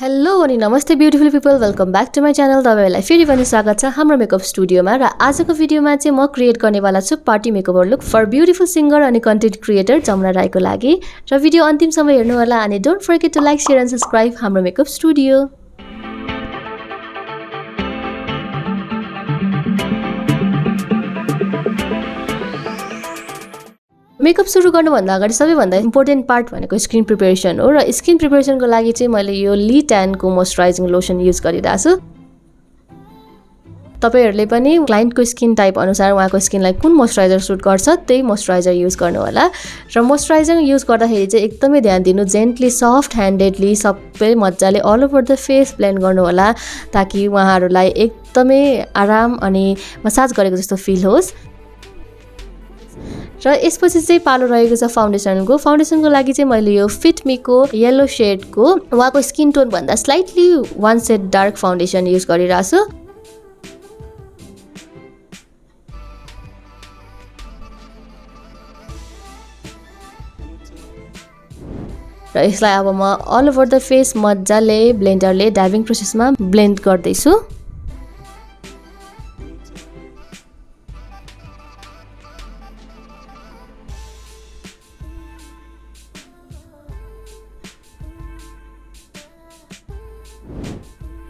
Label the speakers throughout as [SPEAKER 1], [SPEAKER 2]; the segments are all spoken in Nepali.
[SPEAKER 1] हेलो अनि नमस्ते beautiful people, welcome back to my channel. तपाईहरुलाई फेरि पनि स्वागत छ हाम्रो मेकअप स्टुडियोमा। र आजको भिडियोमा चाहिँ म क्रिएट गर्नेवाला छु party makeover look for beautiful singer अनि कन्टेन्ट क्रिएटर जमुना राईको लागि। र भिडियो अन्तिमसम्म हेर्नु होला अनि don't forget to like, share and subscribe हाम्रो मेकअप स्टुडियो। मेकअप सुरु गर्नुभन्दा अगाडि सबैभन्दा इम्पोर्टेन्ट पार्ट भनेको स्किन प्रिपरेसन हो। र स्किन प्रिपरेसनको लागि चाहिँ मैले यो ली ट्यानको मोइस्चराइजिङ लोसन युज गरिरहेको छु। तपाईहरुले पनि क्लाइन्टको स्किन टाइप अनुसार उहाँको स्किनलाई कुन मोइस्चराइजर सुट गर्छ त्यही मोइस्चराइजर युज गर्नु होला। र मोइस्चराइजर युज गर्दाखेरि चाहिँ एकदमै ध्यान दिनु, जेन्टली सफ्ट ह्यान्डेडली सबै मजाले all over the face blend गर्नु होला ताकि उहाँहरुलाई एकदमै आराम अनि मसाज गरेको जस्तो फिल होस्। र यसपछि चाहिँ पालो रहेको छ फाउन्डेसनको लागि चाहिँ मैले यो फिट मी को येलो शेडको उहाँको स्किन टोन भन्दा slightly 1 shade dark foundation use गरिरहेको छु। र यसलाई अब म अल ओभर द फेस मजाले ब्लेन्डरले डाइभिङ प्रोसेसमा ब्लेन्ड गर्दैछु।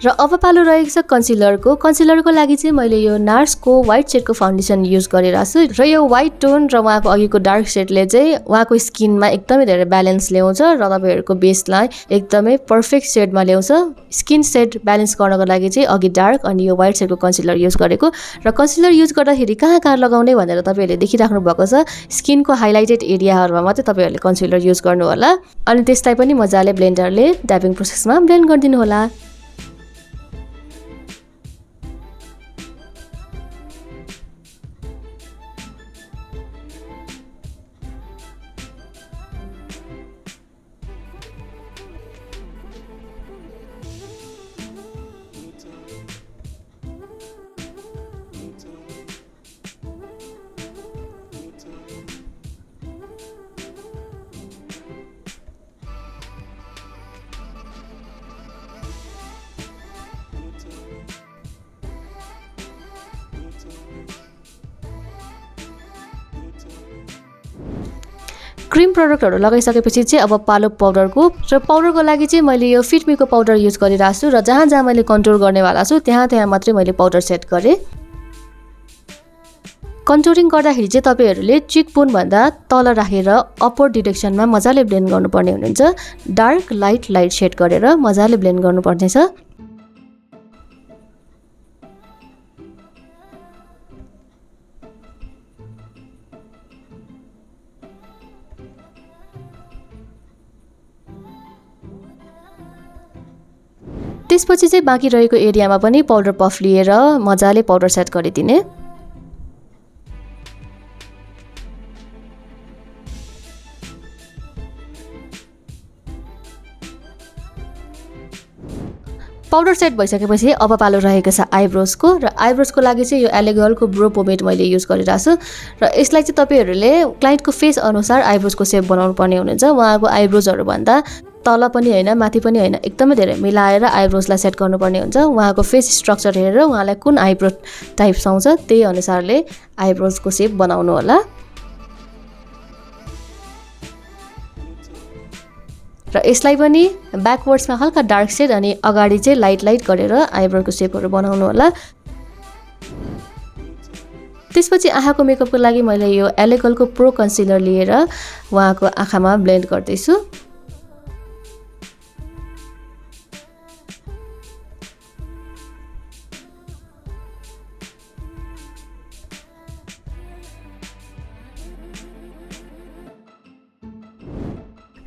[SPEAKER 1] र अब पालो रहेको छ कन्सिलरको लागि चाहिँ मैले यो नार्सको व्हाइट शेडको फाउन्डेसन युज गरिरहेको छु। र यो व्हाइट टोन र उहाँको अघिको डार्क शेडले चाहिँ उहाँको स्किनमा एकदमै धेरै ब्यालेन्स ल्याउँछ र तपाईहरुको बेसलाई एकदमै पर्फेक्ट शेडमा ल्याउँछ। स्किन शेड ब्यालेन्स गर्नको लागि चाहिँ अघि डार्क अनि यो व्हाइट शेडको कन्सिलर युज गरेको। र कन्सिलर युज गर्दाखेरि कहाँ लगाउने भनेर तपाईहरुले देखिराख्नु भएको छ, स्किनको हाइलाइटेड एरियाहरुमा मात्रै तपाईहरुले कन्सिलर युज गर्नु होला। अनि त्यसलाई पनि मजाले ब्लेन्डरले डाइभिङ प्रोसेसमा ब्लेन्ड गरिदिनु होला। क्रीम प्रोडक्टहरु लगाइसकेपछि चाहिँ अब पालो पाउडरको लागि चाहिँ मैले यो फिट मी को पाउडर युज गरिरहेको छु। र जहाँ मैले कन्टुर गर्नेवाला छु त्यहाँ मात्रै मैले पाउडर सेट गरे। कन्टुरिङ गर्दाखेरि चाहिँ तपाईहरुले चिक बोन भन्दा तल राखेर अपवर्ड डिरेक्सनमा मजाले ब्लेन्ड गर्नुपर्ने हुन्छ। डार्क लाइट शेड गरेर मजाले ब्लेन्ड गर्नुपर्ने छ। त्यसपछि चाहिँ बाँकी रहेको एरियामा पनि पाउडर पफ लिएर मजाले पाउडर सेट गरिदिने। पाउडर सेट भइसकेपछि अब पालो रहेको छ आइब्रोजको। र आइब्रोजको लागि चाहिँ यो एलेगलको ब्रो पोमेड मैले युज गरिरहेको छु। र यसलाई चाहिँ तपाईहरुले क्लाइन्टको फेस अनुसार आइब्रोजको सेप बनाउनु पर्ने हुनुहुन्छ। उहाँको आइब्रोजहरु भन्दा तल पनि हैन माथि पनि हैन, एकदमै धेरै मिलाएर आइब्रोजलाई सेट गर्नुपर्ने हुन्छ। उहाँको फेस स्ट्रक्चर हेरेर उहाँलाई कुन आइब्रो टाइप सुहाउँछ त्यही अनुसारले आइब्रोजको सेप बनाउनु होला। र यसलाई पनि ब्याकवर्ड्समा हल्का डार्क शेड अनि अगाडि चाहिँ लाइट गरेर आइब्रोको सेपहरु बनाउनु होला। त्यसपछि आँखाको मेकअपको लागि मैले यो एलेगलको प्रो कन्सिलर लिएर उहाँको आँखामा ब्लेन्ड गर्दैछु।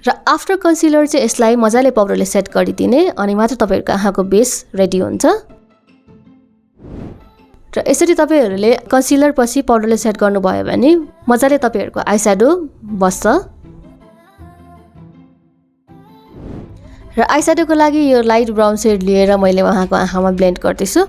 [SPEAKER 1] र आफ्टर कन्सिलर चाहिँ यसलाई मजाले पाउडरले सेट गरिदिने अनि मात्र तपाईहरुको आँखाको बेस रेडी हुन्छ। र यसरी तपाईहरुले कन्सिलर पछि पाउडरले सेट गर्नुभयो भने मजाले तपाईहरुको आई स्याडो बस्छ। र आई स्याडोको लागि यो लाइट ब्राउन शेड लिएर मैले उहाँको आँखामा ब्लेन्ड गर्दैछु।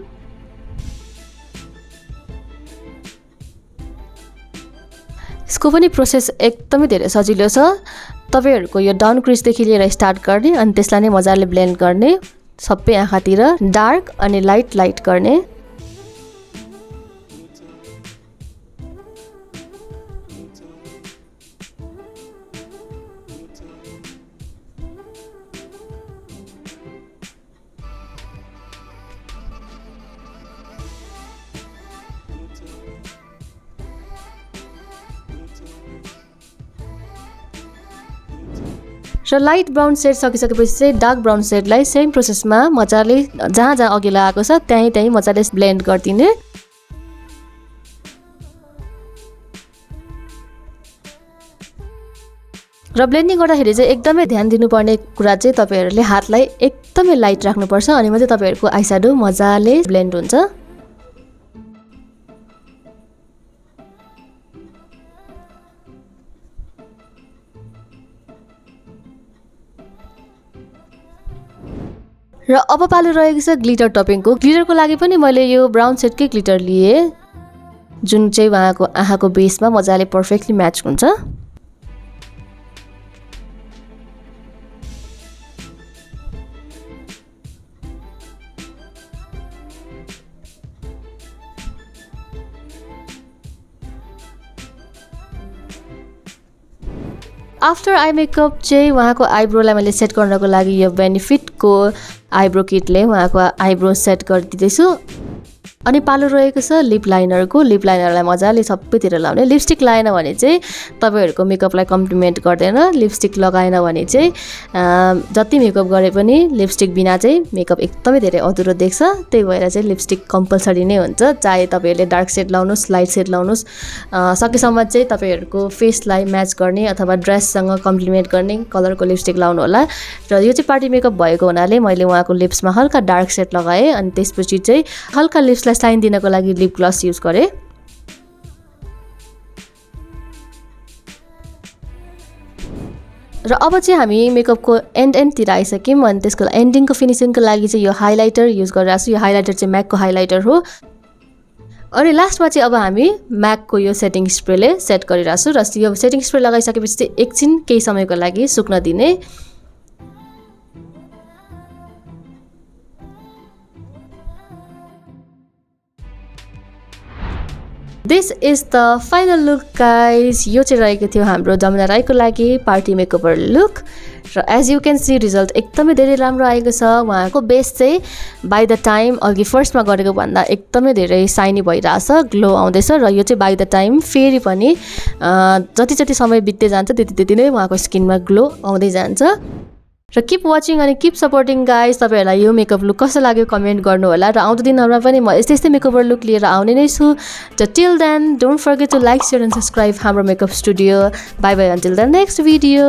[SPEAKER 1] यसको पनि प्रोसेस एकदमै धेरै सजिलो छ। तपाईहरुको यो डाउन क्रिजदेखि लिएर स्टार्ट गर्ने अनि त्यसलाई नै मजाले ब्लेन्ड गर्ने। सबै आँखातिर डार्क अनि लाइट गर्ने। र लाइट ब्राउन सेड सकिसकेपछि चाहिँ डार्क ब्राउन सेडलाई सेम प्रोसेसमा मजाले जहाँ अघि लगाएको छ त्यहीँ मजाले ब्लेन्ड गरिदिने। र ब्लेन्डिङ गर्दाखेरि चाहिँ एकदमै ध्यान दिनुपर्ने कुरा चाहिँ तपाईहरुले हातलाई एकदमै लाइट राख्नुपर्छ अनि मात्रै तपाईहरुको आई स्याडो मजाले ब्लेन्ड हुन्छ। र अब पालो रहेको छ ग्लिटर टपिङको। ग्लिटरको लागि पनि मैले यो ब्राउन सेडकै ग्लिटर लिए जुन चाहिँ उहाँको आँखाको बेसमा मजाले पर्फेक्टली म्याच हुन्छ। आफ्टर आई मेकअप चाहिँ उहाँको आइब्रोलाई मैले सेट गर्नको लागि यो बेनिफिटको आइब्रो किटले उहाँको आइब्रो सेट गरिदिँदैछु। अनि पालो रहेको छ लिप लाइनरको। लिप लाइनरलाई मजाले सबैतिर लाउने। लिपस्टिक लगाएन भने चाहिँ तपाईहरुको मेकअपलाई कम्प्लिमेन्ट गर्दैन। लिपस्टिक लगाएन भने चाहिँ जति मेकअप गरे पनि लिपस्टिक बिना चाहिँ मेकअप एकदमै धेरै अधुरो देख्छ। त्यही भएर चाहिँ लिपस्टिक कम्पलसरी नै हुन्छ। चाहे तपाईहरुले डार्क सेड लाउनुस् लाइट सेड लाउनुस्, सकेसम्म चाहिँ तपाईहरुको फेसलाई म्याच गर्ने अथवा ड्रेससँग कम्प्लिमेन्ट गर्ने कलरको लिपस्टिक लाउनु होला। र यो चाहिँ पार्टी मेकअप भएको हुनाले मैले उहाँको लिप्समा हल्का डार्क सेड लगाएँ अनि त्यसपछि चाहिँ हल्का लिप्सलाई साइन दिनको लागि लिप ग्लस युज गरे। र अब चाहिँ हामी मेकअपको एन्डतिर आइसक्यौँ अनि त्यसको एन्डिङको फिनिसिङको लागि चाहिँ यो हाइलाइटर युज गरिरहेको छु। यो हाइलाइटर चाहिँ म्याकको हाइलाइटर हो। अनि लास्टमा चाहिँ अब हामी म्याकको यो सेटिङ स्प्रेले सेट गरिरहेको छु र यो सेटिङ स्प्रे लगाइसकेपछि चाहिँ एकछिन केही समयको लागि सुक्न दिने। This is the final look guys. यो चाहिँ रहेको थियो हाम्रो जमुना राईको लागि पार्टी मेकओभर लुक। र as you can see result एकदमै धेरै राम्रो आएको छ। उहाँको बेस चाहिँ बाई द टाइम अघि फर्स्टमा गरेको भन्दा एकदमै धेरै साइनी भइरहेछ, ग्लो आउँदैछ। र यो चाहिँ बाई द टाइम फेरि पनि जति समय बित्दै जान्छ त्यति नै उहाँको स्किनमा ग्लो आउँदै जान्छ। र किप वाचिङ अनि किप सपोर्टिङ गाइज। तपाईहरुलाई यो मेकअप लुक कस्तो लाग्यो कमेन्ट गर्नु होला। र आउँदो दिनहरुमा पनि म यस्तै मेकओभर लुक लिएर आउने नै छु। Till then don't forget to like, share and subscribe हाम्रो makeup studio. Bye bye until the next video.